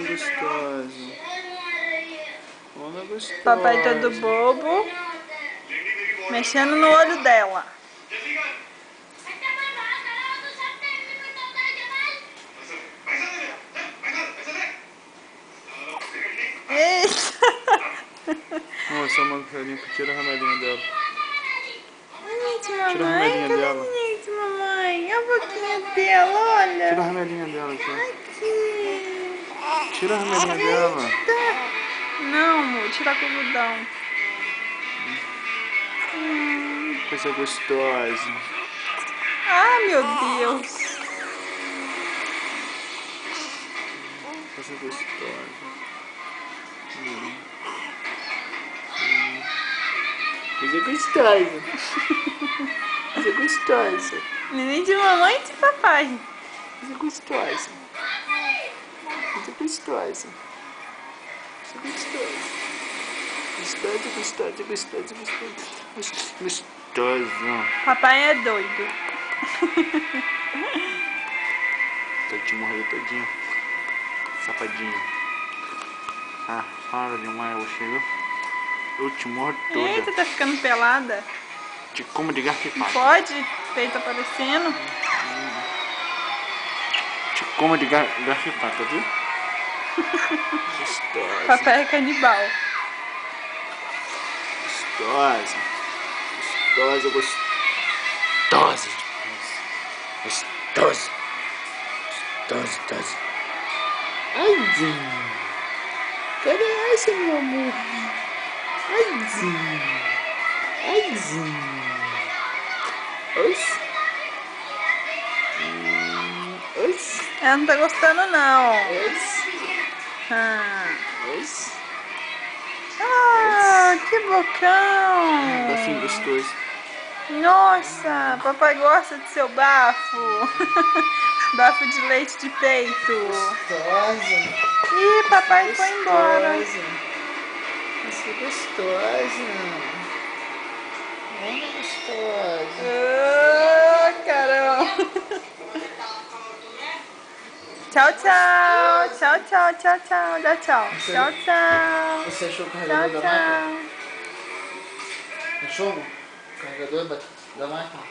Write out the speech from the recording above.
gostosa. Olha gostosa. Papai todo bobo, mexendo no olho dela. Eita! Nossa, a Marcelinha, tira a remédio dela. Gente, Tira a mamãe, remedinha cadê dela. gente, mamãe? Olha a boquinha dela, olha. Tira a remedinha dela aqui. Aqui. Tira a remedinha dela. Não, amor, tira a algodão. Coisa gostosa. Ah, meu Deus. Coisa gostosa. Coisa gostosa. Coisa gostosa. Neném de mamãe e de papai. Coisa gostosa. Coisa gostosa. Coisa gostosa. Gostosa, gostosa, gostosa, gostosa. Gostosa. Papai é doido. Tô te morrendo todinho. Safadinho. Ah, para demais, eu chego. Eu te morro toda. Eita, tá ficando pelada. Te como de garfo e Não faca. pode? Peito aparecendo. Te como de garfo e faca, viu? Gostosa. Papai é canibal. Gostosa. Gostosa, gostosa. Gostosa. Gostosa, gostosa. Aizinho. Cadê essa, meu amor? Aizinho. Aizinho. Oxi. Oxi. Ela não tá gostando, não. Oxi. Ah, Oxi. que bocão. Bafinho gostoso. Nossa, papai gosta do seu bafo. Bafo de leite de peito. Gostosa. Ih, papai foi embora. Isso é gostosa. Olha gostosa. Ah, caramba. Tchau, tchau. Tchau, tchau, tchau, tchau. Dá tchau. Tchau, tchau. Você achou o Tchau, carregador da tchau. máquina? Achou o carregador da máquina?